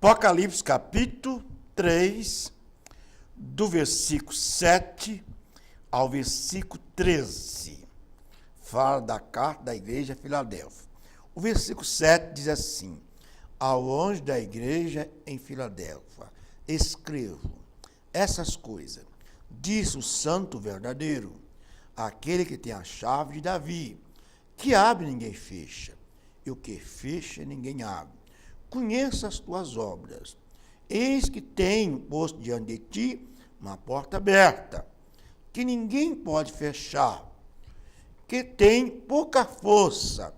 Apocalipse capítulo 3, do versículo 7 ao versículo 13. Fala da carta da igreja de Filadélfia. O versículo 7 diz assim: ao anjo da igreja em Filadélfia, escrevo essas coisas. Disse o santo verdadeiro, aquele que tem a chave de Davi, que abre ninguém fecha, e o que fecha ninguém abre. Conheço as tuas obras. Eis que tenho posto diante de ti uma porta aberta, que ninguém pode fechar, que tem pouca força,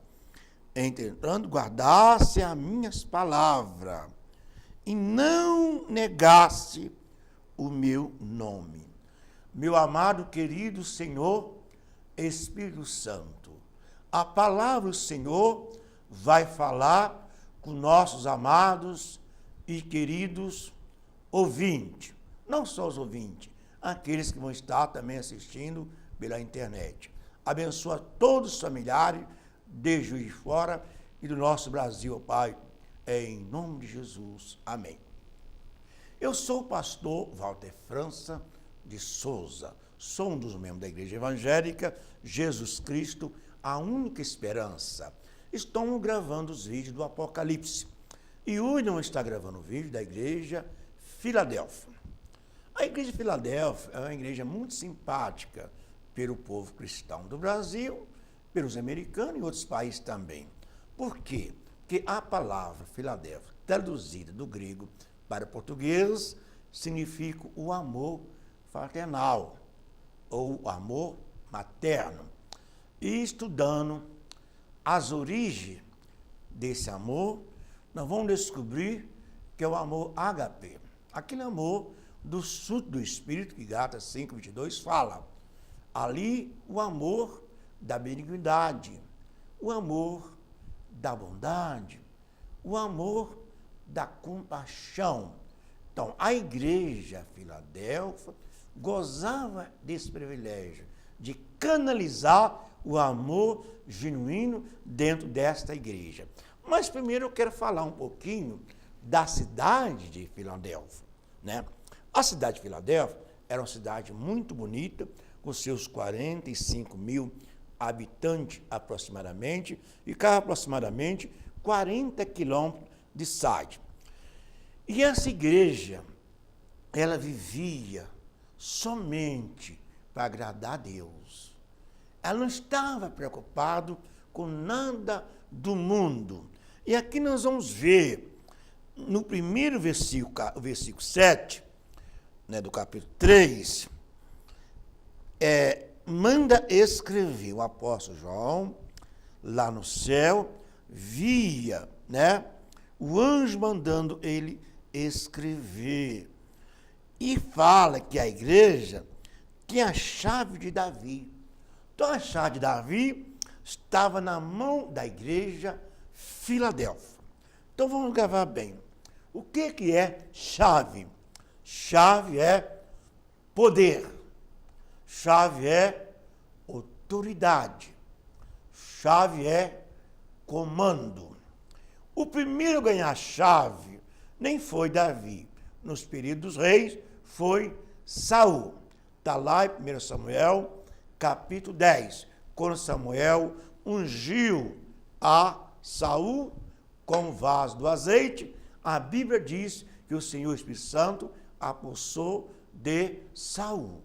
entretanto guardasse as minhas palavras, e não negasse o meu nome. Meu amado, querido Senhor, Espírito Santo, a palavra do Senhor vai falar com nossos amados e queridos ouvintes. Não só os ouvintes, aqueles que vão estar também assistindo pela internet. Abençoa todos os familiares de Juiz de Fora e do nosso Brasil, Pai, em nome de Jesus. Amém. Eu sou o pastor Walter França de Souza, sou um dos membros da Igreja Evangélica Jesus Cristo, a única esperança. Estamos gravando os vídeos do Apocalipse. E hoje não está gravando o vídeo da Igreja Filadélfia. A Igreja Filadélfia é uma igreja muito simpática pelo povo cristão do Brasil, pelos americanos e outros países também. Por quê? Porque a palavra Filadélfia, traduzida do grego para o português, significa o amor fraternal, ou amor materno. E estudando as origens desse amor, nós vamos descobrir que é o amor ágape, aquele amor do fruto do Espírito que Gálatas 5:22 fala. Ali o amor da benignidade, o amor da bondade, o amor da compaixão. Então, a igreja Filadélfia gozava desse privilégio de canalizar o amor genuíno dentro desta igreja. Mas primeiro eu quero falar um pouquinho da cidade de Filadélfia, né? A cidade de Filadélfia era uma cidade muito bonita, com seus 45 mil habitantes aproximadamente, e ficava aproximadamente 40 quilômetros de Sade. E essa igreja, ela vivia somente para agradar a Deus. Ela não estava preocupada com nada do mundo. E aqui nós vamos ver, no primeiro versículo, o versículo 7, né, do capítulo 3, manda escrever. O apóstolo João, lá no céu, via, né, o anjo mandando ele escrever. E fala que a igreja tinha a chave de Davi. Então, a chave de Davi estava na mão da igreja Filadélfia. Então, vamos gravar bem. O que é chave? Chave é poder. Chave é autoridade. Chave é comando. O primeiro a ganhar a chave nem foi Davi. Nos períodos dos reis, foi Saul. Está lá em 1 Samuel, capítulo 10, quando Samuel ungiu a Saul com o vaso do azeite, a Bíblia diz que o Senhor Espírito Santo apossou de Saul.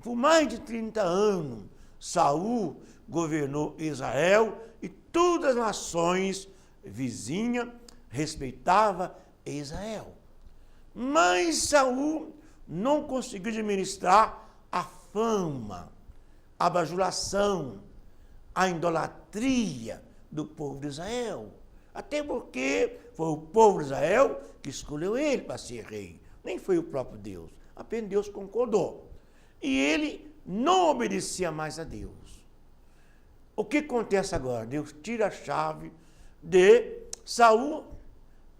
Por mais de 30 anos, Saul governou Israel e todas as nações vizinhas respeitavam Israel. Mas Saul não conseguiu administrar a fama, a bajulação, a idolatria do povo de Israel. Até porque foi o povo de Israel que escolheu ele para ser rei. Nem foi o próprio Deus. Apenas Deus concordou. E ele não obedecia mais a Deus. O que acontece agora? Deus tira a chave de Saul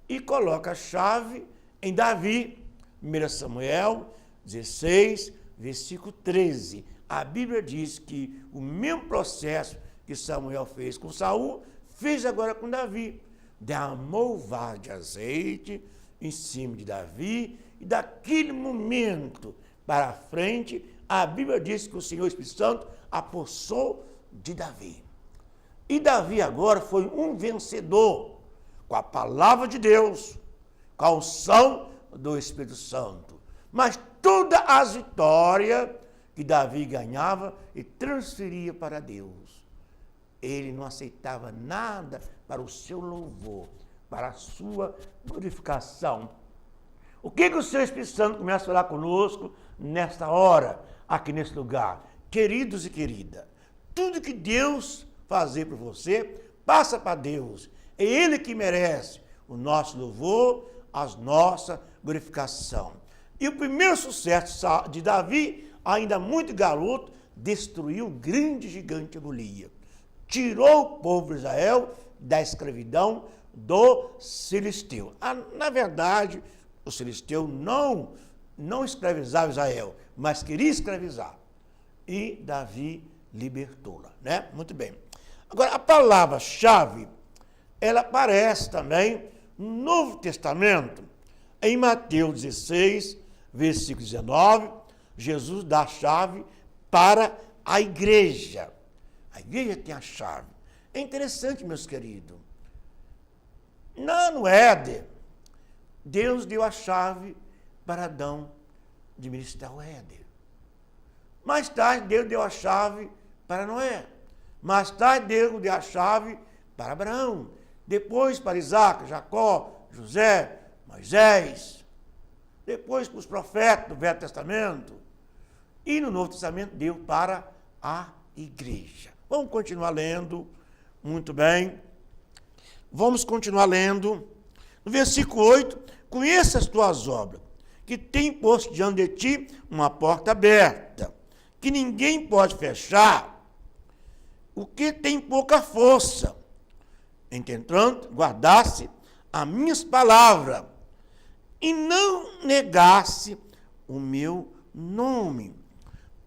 e coloca a chave em Davi. 1 Samuel 16, versículo 13. A Bíblia diz que o mesmo processo que Samuel fez com Saul, fez agora com Davi. Derramou o vaso de azeite em cima de Davi, e daquele momento para frente, a Bíblia diz que o Senhor Espírito Santo apossou de Davi. E Davi agora foi um vencedor com a palavra de Deus, com a unção do Espírito Santo. Mas todas as vitórias que Davi ganhava e transferia para Deus, ele não aceitava nada para o seu louvor, para a sua glorificação. O que o Senhor Espírito Santo começa a falar conosco nesta hora, aqui nesse lugar? Queridos e queridas, tudo que Deus fazer por você, passa para Deus. É Ele que merece o nosso louvor, a nossa glorificação. E o primeiro sucesso de Davi, ainda muito garoto, destruiu o grande gigante Golias. Tirou o povo de Israel da escravidão dos filisteus. Na verdade, os filisteus não escravizavam Israel, mas queria escravizar. E Davi libertou-la, né? Muito bem. Agora, a palavra-chave, ela aparece também no Novo Testamento, em Mateus 16, versículo 19, Jesus dá a chave para a igreja. A igreja tem a chave. É interessante, meus queridos. No Éden, Deus deu a chave para Adão de ministrar o Éden. Mais tarde, Deus deu a chave para Noé. Mais tarde, Deus deu a chave para Abraão. Depois para Isaac, Jacó, José, Moisés. Depois para os profetas do Velho Testamento. E no Novo Testamento deu para a igreja. Vamos continuar lendo. Muito bem. Vamos continuar lendo. No versículo 8. Conheça as tuas obras, que tem posto diante de ti uma porta aberta, que ninguém pode fechar, o que tem pouca força. Entretanto, guardasse as minhas palavras e não negasse o meu nome.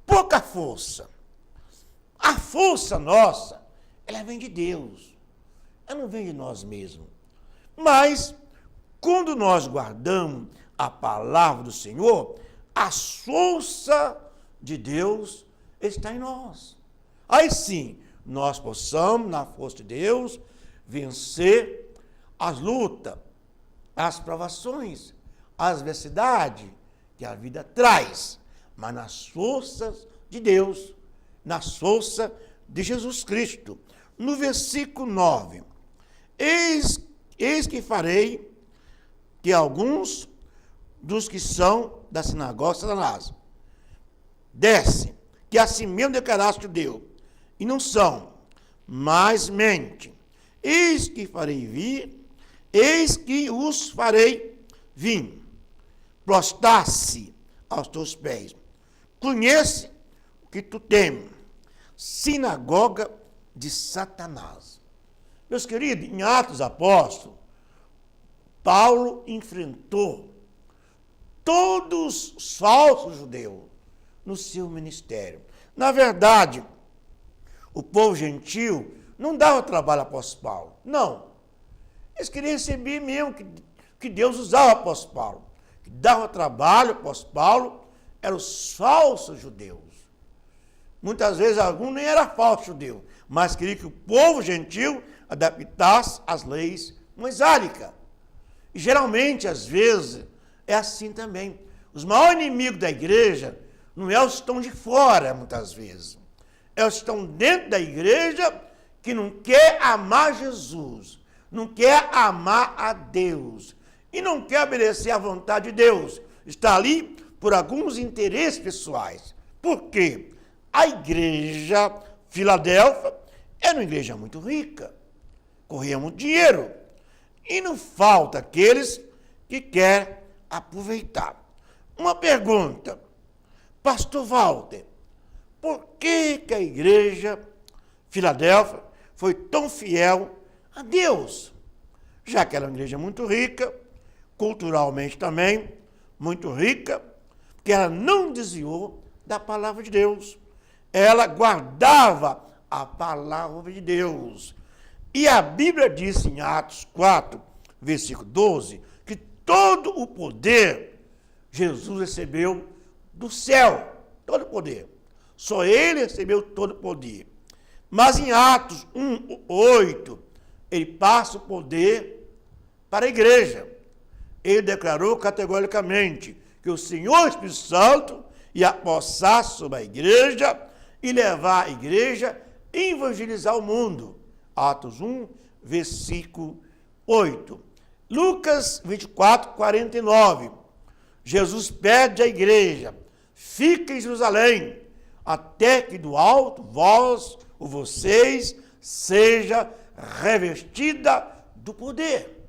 Pouca força. A força nossa, ela vem de Deus. Ela não vem de nós mesmos. Mas, quando nós guardamos a palavra do Senhor, a força de Deus está em nós. Aí sim, nós possamos, na força de Deus, vencer as lutas, as provações, as adversidades que a vida traz, mas nas forças de Deus, nas forças de Jesus Cristo. No versículo 9, eis que farei que alguns dos que são da sinagoga de Satanás desce, que assim mesmo declaraste judeu, e não são, mas mente. Eis que farei vir, eis que os farei vir, prostrar-se aos teus pés. Conhece o que tu temes, sinagoga de Satanás. Meus queridos, em Atos Apóstolos, Paulo enfrentou todos os falsos judeus no seu ministério. Na verdade, o povo gentil não dava trabalho ao apóstolo Paulo. Não. Eles queriam receber mesmo que Deus usava o apóstolo Paulo. Que dava trabalho ao apóstolo Paulo eram os falsos judeus. Muitas vezes algum nem era falso judeu, mas queria que o povo gentil adaptasse às leis moisáicas. E geralmente, às vezes, é assim também. Os maiores inimigos da igreja não é os que estão de fora, muitas vezes. É os que estão dentro da igreja que não quer amar Jesus, não quer amar a Deus e não quer obedecer à vontade de Deus. Está ali por alguns interesses pessoais. Por quê? A igreja Filadélfia era uma igreja muito rica, corria muito dinheiro. E não falta aqueles que querem aproveitar. Uma pergunta, pastor Walter, por que a igreja Filadélfia foi tão fiel a Deus? Já que era uma igreja muito rica, culturalmente também, muito rica, porque ela não desviou da palavra de Deus. Ela guardava a palavra de Deus. E a Bíblia diz em Atos 4, versículo 12, que todo o poder Jesus recebeu do céu, todo o poder. Só ele recebeu todo o poder. Mas em Atos 1:8, ele passa o poder para a igreja. Ele declarou categoricamente que o Senhor Espírito Santo ia possar sobre a igreja e levar a igreja a evangelizar o mundo. Atos 1, versículo 8. Lucas 24:49. Jesus pede à igreja: fique em Jerusalém, até que do alto vós ou vocês seja revestida do poder.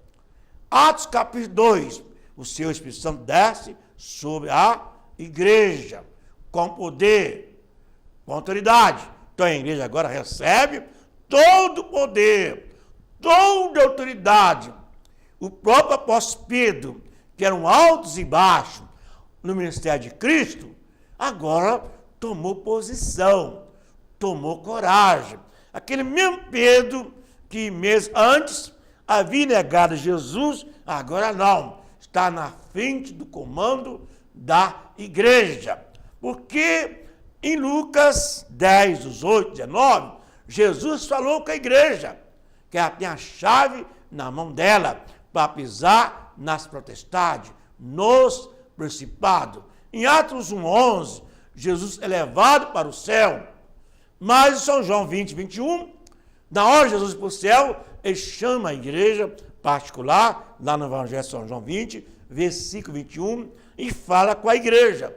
Atos capítulo 2, o Senhor Espírito Santo desce sobre a igreja, com poder, com autoridade. Então a igreja agora recebe todo o poder, toda a autoridade. O próprio apóstolo Pedro, que eram altos e baixos no ministério de Cristo, agora tomou posição, tomou coragem. Aquele mesmo Pedro que meses antes havia negado Jesus, agora não, está na frente do comando da igreja. Porque em Lucas 10, 18, 19, Jesus falou com a igreja, que ela tem a chave na mão dela, para pisar nas potestades, nos principados. Em Atos 1:11, Jesus é levado para o céu. Mas em São João 20, 21, na hora de Jesus ir para o céu, ele chama a igreja particular, lá no Evangelho de São João 20, versículo 21, e fala com a igreja: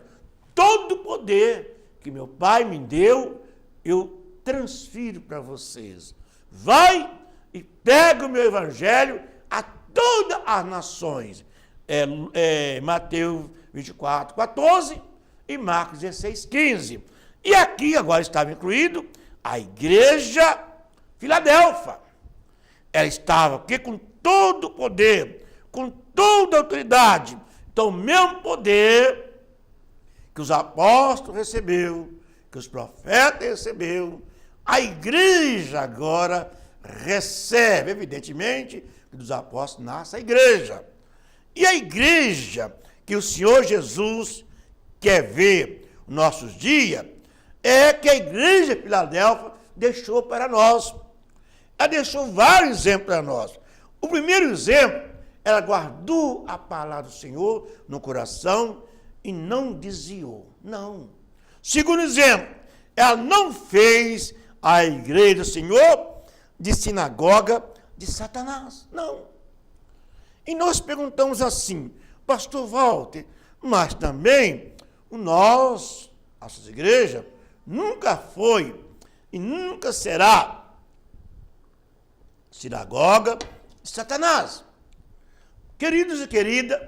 todo o poder que meu Pai me deu, eu transfiro para vocês. Vai e pega o meu evangelho a todas as nações. Mateus 24, 14 e Marcos 16, 15. E aqui agora estava incluído a igreja Filadélfia. Ela estava aqui com todo o poder, com toda a autoridade. Então, o mesmo poder que os apóstolos recebeu, que os profetas recebeu, a igreja agora recebe. Evidentemente, que dos apóstolos nasce a igreja. E a igreja que o Senhor Jesus quer ver nos nossos dias é que a igreja de Filadélfia deixou para nós. Ela deixou vários exemplos para nós. O primeiro exemplo, ela guardou a palavra do Senhor no coração e não desviou. Não. Segundo exemplo, ela não fez a igreja do Senhor de sinagoga de Satanás. Não. E nós perguntamos assim: pastor Walter, mas também nossas igrejas, nunca foi e nunca será sinagoga de Satanás. Queridos e queridas,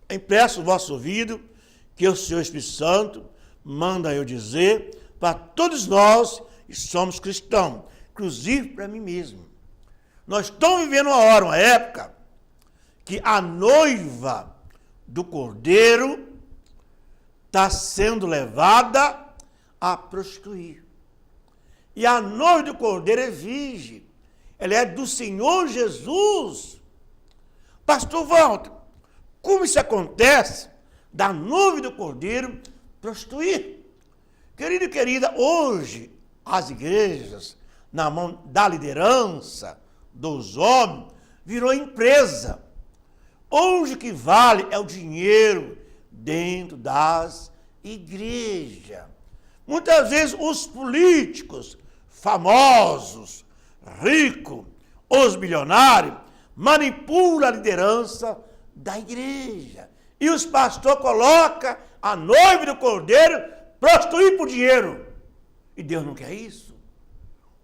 empresto o vosso ouvido, que o Senhor Espírito Santo manda eu dizer para todos nós que somos cristãos, inclusive para mim mesmo. Nós estamos vivendo uma época, que a noiva do Cordeiro está sendo levada a prostituir. E a noiva do Cordeiro é virgem. Ela é do Senhor Jesus. Pastor Walter, como isso acontece da noiva do Cordeiro prostituir? Querido e querida, hoje as igrejas, na mão da liderança, dos homens, virou empresa. Hoje o que vale é o dinheiro dentro das igrejas. Muitas vezes os políticos famosos, ricos, os milionários, manipulam a liderança da igreja. E os pastores colocam a noiva do Cordeiro prostituir por dinheiro. E Deus não quer isso.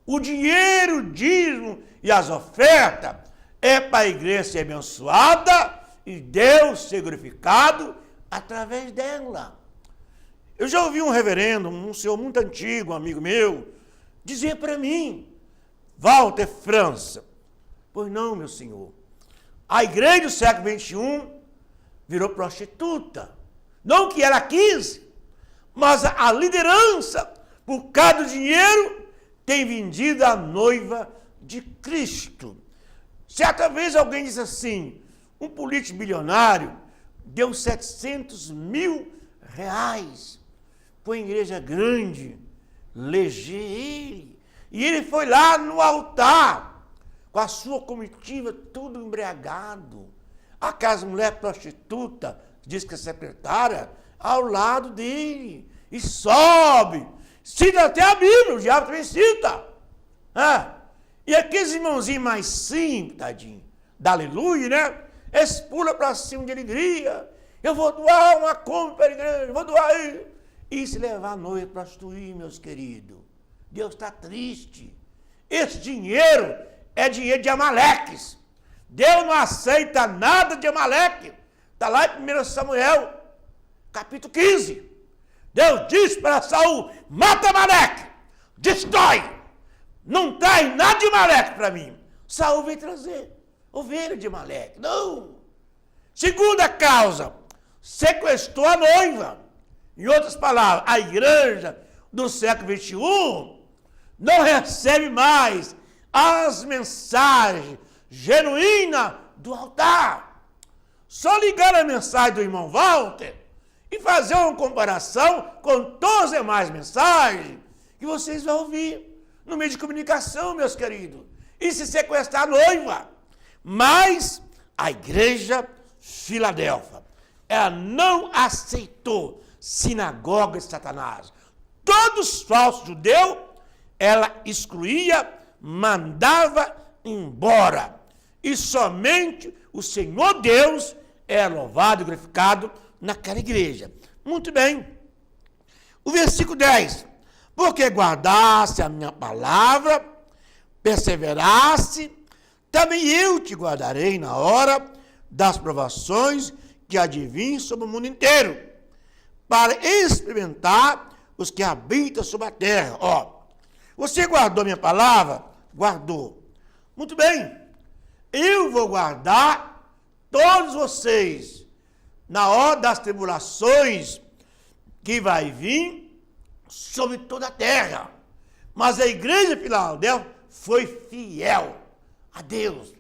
O dinheiro, o dízimo e as ofertas é para a igreja ser abençoada e Deus ser glorificado através dela. Eu já ouvi um reverendo, um senhor muito antigo, um amigo meu, dizer para mim: Walter França, pois não, meu senhor, a igreja do século XXI virou prostituta. Não que ela quis, mas a liderança, por causa do dinheiro, tem vendido a noiva de Cristo. Certa vez alguém disse assim: Um político bilionário deu 700 mil reais para uma igreja grande eleger ele. E ele foi lá no altar, com a sua comitiva, tudo embriagado. Aquela mulher prostituta, diz que é secretária, ao lado dele. E sobe. Cita até a Bíblia, o diabo também cita. E aqueles irmãozinhos mais simples, tadinho, da aleluia, né? Eles pulam para cima de alegria. Eu vou doar uma compra para a igreja, vou doar aí. E se levar a noiva para prostituir, meus queridos. Deus está triste. Esse dinheiro é dinheiro de Amaleques. Deus não aceita nada de Amaleque. Está lá em 1 Samuel, capítulo 15. Deus diz para Saul: mata Amaleque, destrói. Não traz nada de Amaleque para mim. Saul veio trazer ovelha de Amaleque. Não. Segunda causa, sequestrou a noiva. Em outras palavras, a igreja do século XXI não recebe mais as mensagens genuínas do altar. Só ligar a mensagem do irmão Walter e fazer uma comparação com todas as demais mensagens que vocês vão ouvir no meio de comunicação, meus queridos. E se sequestrar a noiva. Mas a igreja Filadélfia, ela não aceitou sinagoga de Satanás. Todos os falsos judeus, ela excluía, mandava embora. E somente o Senhor Deus é louvado e glorificado naquela igreja. Muito bem. O versículo 10. Porque guardasse a minha palavra, perseverasse, também eu te guardarei na hora das provações que adivinham sobre o mundo inteiro, para experimentar os que habitam sobre a terra. Você guardou minha palavra? Guardou. Muito bem. Eu vou guardar todos vocês na hora das tribulações que vai vir sobre toda a terra. Mas a igreja de Filadélfia foi fiel a Deus.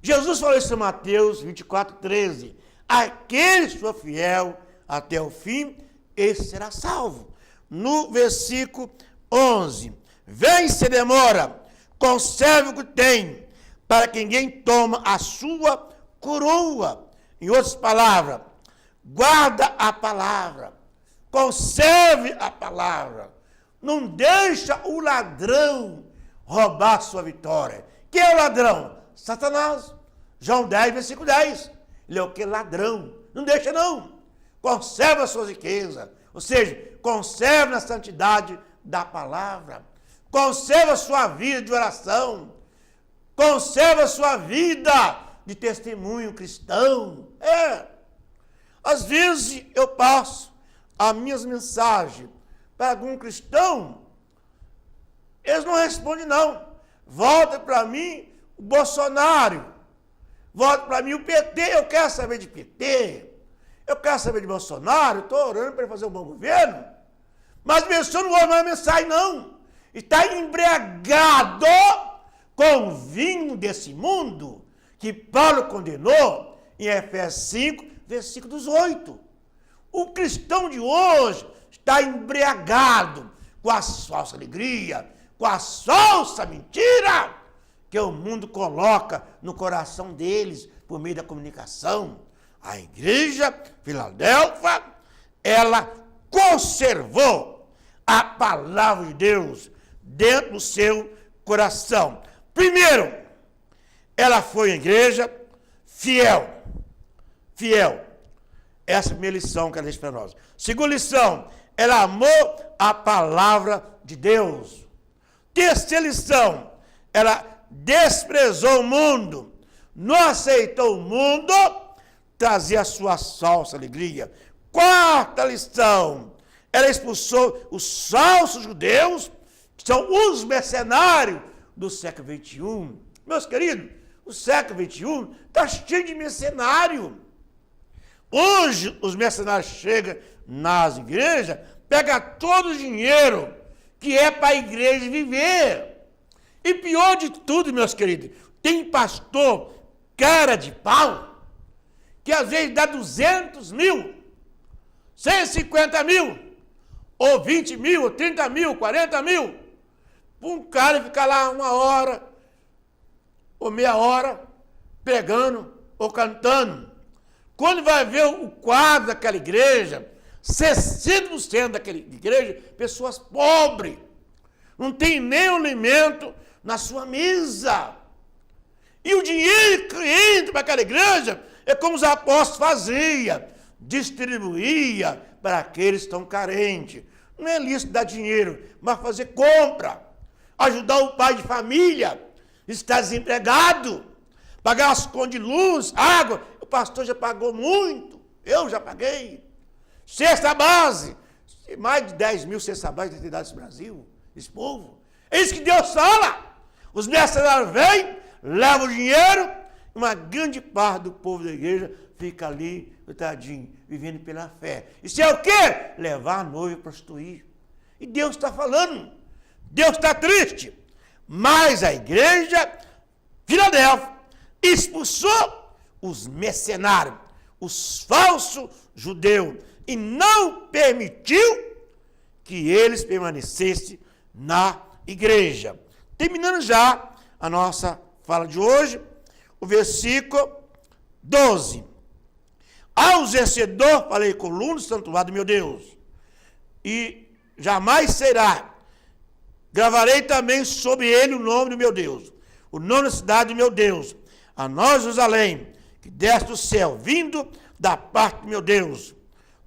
Jesus falou isso em Mateus 24:13. Aquele que for fiel até o fim, esse será salvo. No versículo 11. Vem se demora, conserve o que tem, para que ninguém toma a sua coroa. Em outras palavras, guarda a palavra, conserve a palavra. Não deixa o ladrão roubar sua vitória. Quem é o ladrão? Satanás. João 10, versículo 10. Ele é o que? Ladrão. Não deixa não. Conserva as suas riquezas. Ou seja, conserve na santidade da palavra. Conserva a sua vida de oração. Conserva a sua vida de testemunho cristão. Às vezes eu passo as minhas mensagens para algum cristão, eles não respondem não. Volta para mim o Bolsonaro. Volta para mim o PT. Eu quero saber de PT. Eu quero saber de Bolsonaro. Estou orando para ele fazer um bom governo. Mas a pessoa não ouve mais mensagem não. Está embriagado com o vinho desse mundo que Paulo condenou em Efésios 5, versículo 18. O cristão de hoje está embriagado com a falsa alegria, com a falsa mentira que o mundo coloca no coração deles por meio da comunicação. A igreja Filadélfia, ela conservou a palavra de Deus dentro do seu coração. Primeiro, ela foi uma igreja fiel. Fiel. Essa é a primeira lição que ela deixa para nós. Segunda lição, ela amou a palavra de Deus. Terceira lição, ela desprezou o mundo, não aceitou o mundo, trazia a sua falsa alegria. Quarta lição, ela expulsou os falsos judeus, que são os mercenários do século XXI. Meus queridos, o século XXI está cheio de mercenário. Hoje, os mercenários chegam nas igrejas, pegam todo o dinheiro que é para a igreja viver. E pior de tudo, meus queridos, tem pastor cara de pau que às vezes dá 200 mil, 150 mil, ou 20 mil, ou 30 mil, 40 mil, para um cara ficar lá 1 hora, ou meia hora, pregando ou cantando. Quando vai ver o quadro daquela igreja, 60% daquela igreja, pessoas pobres, não tem nem alimento na sua mesa. E o dinheiro que entra para aquela igreja é como os apóstolos faziam, distribuía para aqueles que estão carentes. Não é lícito dar dinheiro, mas fazer compra, ajudar o pai de família, está desempregado, pagar as contas de luz, água. O pastor já pagou muito, eu já paguei. Cesta base, mais de 10 mil cesta base tem dado esse Brasil, esse povo. É isso que Deus fala. Os mercenários vêm, levam o dinheiro, e uma grande parte do povo da igreja fica ali, tadinho, vivendo pela fé. Isso é o quê? Levar a noiva e prostituir. E Deus está falando, Deus está triste. Mas a igreja Filadélfia expulsou os mercenários, os falsos judeus, e não permitiu que eles permanecessem na igreja. Terminando já a nossa fala de hoje, o versículo 12. Ao vencedor, falei, coluna do santuário do meu Deus, e jamais será. Gravarei também sobre ele o nome do meu Deus, o nome da cidade do meu Deus, a nós Jerusalém, que desce do céu, vindo da parte do meu Deus,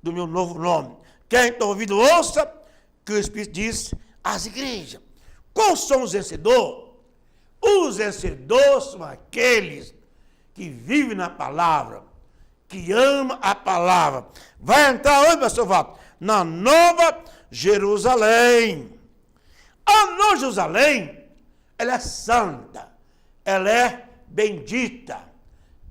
do meu novo nome. Quem tem ouvido, ouça que o Espírito diz às igrejas. Quais são os vencedores? Os vencedores são aqueles que vivem na palavra, que amam a palavra. Vai entrar onde, pastor Walter? Na Nova Jerusalém. A Nova Jerusalém, ela é santa, ela é bendita,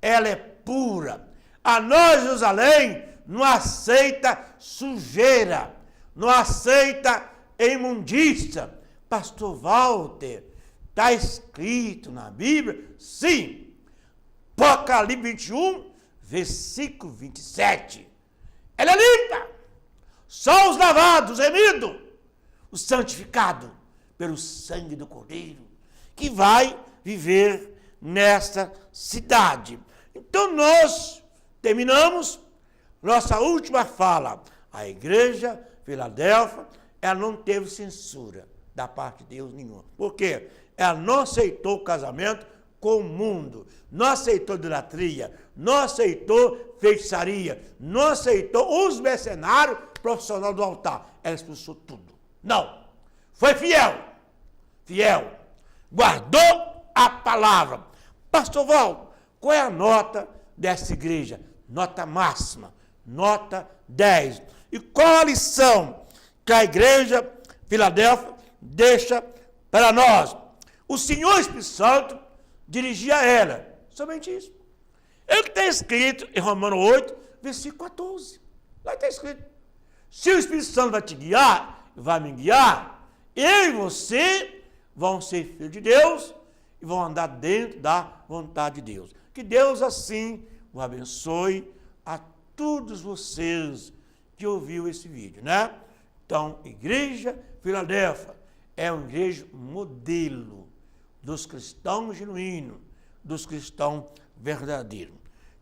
ela é pura. A Nova Jerusalém não aceita sujeira, não aceita imundícia. Pastor Walter, está escrito na Bíblia? Sim. Apocalipse 21, versículo 27. Ela é limpa. Só os lavados, remidos, os santificados pelo sangue do Cordeiro, que vai viver nesta cidade. Então nós terminamos nossa última fala. A igreja Filadélfia, ela não teve censura da parte de Deus nenhuma. Por quê? Ela não aceitou o casamento com o mundo, não aceitou idolatria, não aceitou feitiçaria, não aceitou os mercenários profissionais do altar. Ela expulsou tudo. Não. Foi fiel. Fiel. Guardou a palavra. Pastor Val, qual é a nota dessa igreja? Nota máxima. Nota 10. E qual a lição que a igreja Filadélfia deixa para nós? O Senhor Espírito Santo dirigia ela. Somente isso. É o que está escrito em Romanos 8, versículo 14. Lá está escrito. Se o Espírito Santo vai te guiar, vai me guiar, eu e você vão ser filhos de Deus e vão andar dentro da vontade de Deus. Que Deus assim o abençoe a todos vocês que ouviram esse vídeo, né? Então, Igreja Filadélfia é uma igreja modelo dos cristãos genuínos, dos cristãos verdadeiros.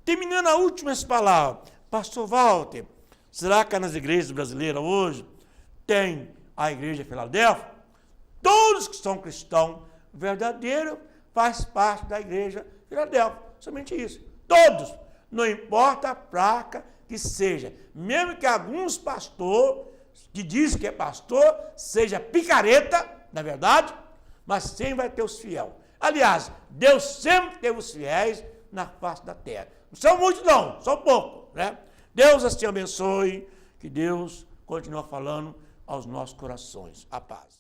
Terminando a última palavra, pastor Walter, será que nas igrejas brasileiras hoje tem a igreja Filadélfia? Todos que são cristãos verdadeiros fazem parte da igreja Filadélfia. Somente isso. Todos. Não importa a placa que seja. Mesmo que alguns pastores que dizem que é pastor, seja picareta, na verdade, mas sempre vai ter os fiéis. Aliás, Deus sempre teve os fiéis na face da terra. Não são muitos não, são poucos, né? Deus assim abençoe, que Deus continue falando aos nossos corações. A paz.